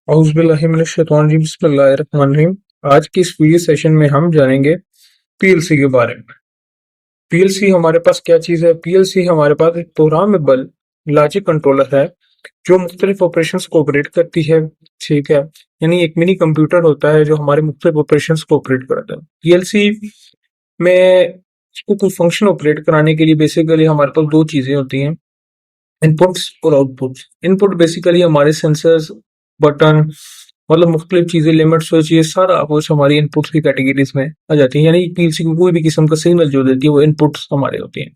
औज़ुबिल्लाहि बिस्मिल्लाहिर्रहमानिर्रहीम। आज की इस वीडियो सेशन में हम जानेंगे पीएलसी के बारे में। पीएलसी हमारे पास क्या चीज़ है? पीएलसी हमारे पास एक प्रोग्रामेबल लॉजिक कंट्रोलर है जो मुख्तलिफ ऑपरेशंस को ऑपरेट करती है। ठीक है, यानी एक मिनी कंप्यूटर होता है जो हमारे मुख्तलिफ ऑपरेशंस को ऑपरेट करता है। पीएलसी में इसको कोई फंक्शन ऑपरेट कराने के लिए बेसिकली हमारे पास दो चीजें होती हैं, इनपुट्स और आउटपुट्स। इनपुट बेसिकली हमारे सेंसर्स, बटन, मतलब मुख्तलिफ चीजें, लिमिट स्विच, ये सारा कुछ हमारी इनपुट्स की कैटेगरीज में आ जाती है। यानी पीएलसी को कोई भी किस्म का सिग्नल जो देती है वो इनपुट्स हमारे होती हैं,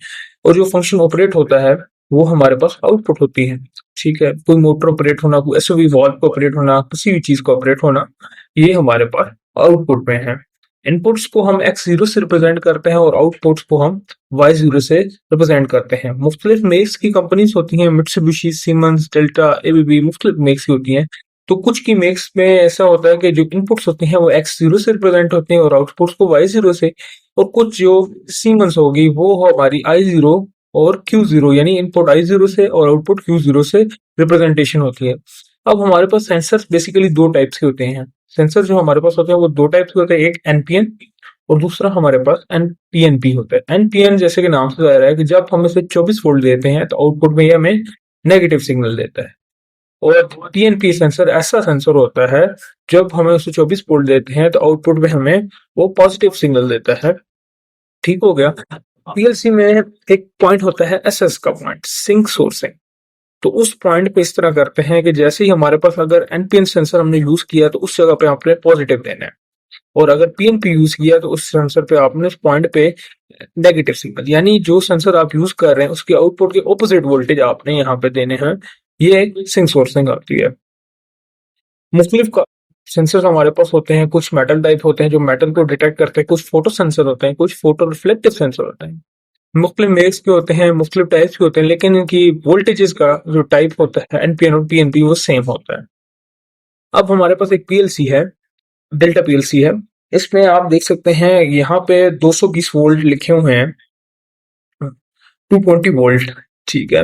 और जो फंक्शन ऑपरेट होता है वो हमारे पास आउटपुट होती है। ठीक है, कोई मोटर ऑपरेट होना, कोई एसओवी वाल्व को ऑपरेट होना, किसी भी चीज को ऑपरेट होना, ये हमारे पास आउटपुट में है। इनपुट्स को हम x0 से रिप्रेजेंट करते हैं और आउटपुट्स को हम y0 से रिप्रेजेंट करते हैं। मुख्तलिफ मेक्स की कंपनीज होती हैं, मित्सुबिशी, सीमेंस, डेल्टा, एबीबी, मुख्तलिफ मेक्स की होती हैं। तो कुछ की मेक्स में ऐसा होता है कि जो इनपुट्स होती हैं वो x0 से रिप्रेजेंट होते हैं और आउटपुट्स को y0 से, और कुछ जो सीमेंस होगी वो हमारी I0 और Q0, यानी इनपुट I0 से और आउटपुट Q0 से रिप्रेजेंटेशन होती है। अब हमारे पास सेंसर बेसिकली दो टाइप्स के होते हैं। सेंसर जो हमारे पास होते हैं वो दो टाइप्स के होते हैं, एक एनपीएन और दूसरा हमारे पास एनपीएनपी होता है। एनपीएन जैसे कि नाम से जाहिर है कि जब हम इसे 24 वोल्ट देते हैं तो आउटपुट में ये हमें नेगेटिव सिग्नल देता है, और टीएनपी सेंसर ऐसा सेंसर होता है जब हमें उसे 24 वोल्ट देते हैं तो आउटपुट में हमें वो पॉजिटिव सिग्नल देता है। ठीक हो गया। पीएलसी में एक पॉइंट होता है एसएस का पॉइंट, सिंक सोर्सिंग। तो उस पॉइंट पे इस तरह करते हैं कि जैसे ही हमारे पास अगर एनपीएन सेंसर हमने यूज किया तो उस जगह पे आपने पॉजिटिव देना है, और अगर पीएनपी यूज किया तो उस सेंसर पे आपने उस पॉइंट पे नेगेटिव सिग्नल, यानी जो सेंसर आप यूज कर रहे हैं उसके आउटपुट के ऑपोजिट वोल्टेज आपने यहाँ पे देने हैं। ये सिंक सोर्सिंग आती है। मुख्तलिफ सेंसर हमारे पास होते हैं, कुछ मेटल टाइप होते हैं जो मेटल को डिटेक्ट करते हैं, कुछ फोटो सेंसर होते हैं, कुछ फोटो रिफ्लेक्टिव सेंसर होते हैं। मुख्तलिफ मेक्स के होते हैं, मुख्तलिफ टाइप्स के होते हैं, लेकिन इनकी वोल्टेजेस का जो टाइप होता है एनपीएन और पीएनपी वो सेम होता है। अब हमारे पास एक पीएलसी है, डेल्टा पीएलसी है। इसमें आप देख सकते हैं यहाँ पे 220 वोल्ट लिखे हुए हैं, 220 वोल्ट। ठीक है,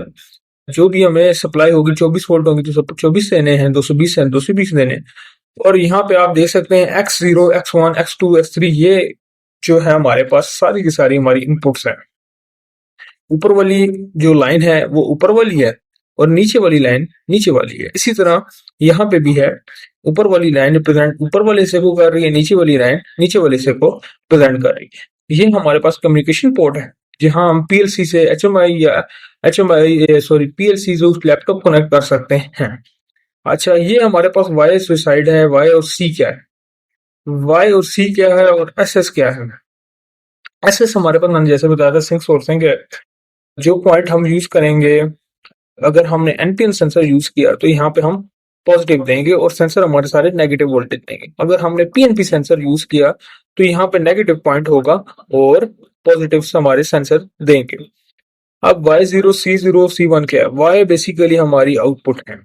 जो भी हमें सप्लाई होगी 24 वोल्ट होगी तो सब 24 देने हैं, 220 है 220 देने। और यहाँ पे आप देख सकते हैं x0, x1, x2, x3, ये जो है हमारे पास सारी की सारी हमारी इनपुट्स हैं। ऊपर वाली जो लाइन है वो ऊपर वाली है और नीचे वाली लाइन नीचे वाली है। इसी तरह यहाँ पे भी है, ऊपर वाली लाइन रिप्रेजेंट ऊपर वाले हिस्से को कर रही है, नीचे वाली लाइन नीचे वाले हिस्से को प्रेजेंट कर रही है। ये हमारे पास कम्युनिकेशन पोर्ट है जहां हम पीएलसी से पीएलसी से उस लैपटॉप कनेक्ट कर सकते हैं। अच्छा, ये हमारे पास वाई सुसाइड है, वाई और सी क्या है, वाई और सी क्या है और एसएस क्या है। एसएस हमारे पास मैंने जैसे बताया था सिंक सोर्सिंग है। जो पॉइंट हम यूज करेंगे, अगर हमने एनपीएन सेंसर यूज किया तो यहाँ पे हम पॉजिटिव देंगे और सेंसर हमारे सारे नेगेटिव वोल्टेज देंगे। अगर हमने पीएनपी सेंसर यूज किया तो यहाँ पे नेगेटिव पॉइंट होगा और पॉजिटिव हमारे सेंसर देंगे। अब Y0, C0, C1 क्या है? Y बेसिकली हमारी आउटपुट है।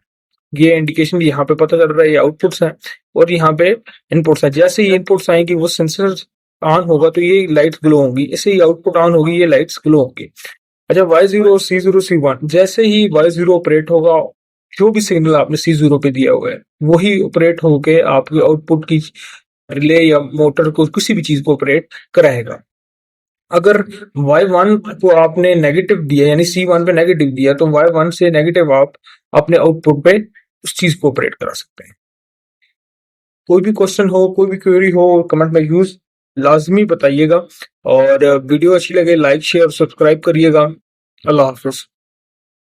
ये इंडिकेशन यहाँ पे पता चल रहा है ये आउटपुट्स हैं और यहाँ पे इनपुट्स हैं। जैसे ही इनपुट्स आएंगी वो सेंसर ऑन होगा तो ये लाइट्स ग्लो होंगी, ऐसे ही आउटपुट ऑन होगी ये लाइट्स ग्लो होंगी। अच्छा, Y0, C0, C1, जैसे ही Y0 ऑपरेट होगा, जो भी सिग्नल आपने C0 पे दिया हुआ है वही ऑपरेट होके आपके आउटपुट की रिले या मोटर को, किसी भी चीज को ऑपरेट कराएगा। अगर Y1 को आपने नेगेटिव दिया, यानी C1 पे नेगेटिव दिया, तो Y1 से नेगेटिव आप अपने आउटपुट पे उस चीज को ऑपरेट करा सकते हैं। कोई भी क्वेश्चन हो, कोई भी क्वेरी हो, कमेंट में यूज लाजमी बताइएगा, और वीडियो अच्छी लगे लाइक शेयर सब्सक्राइब करिएगा। अल्लाह हाफिज।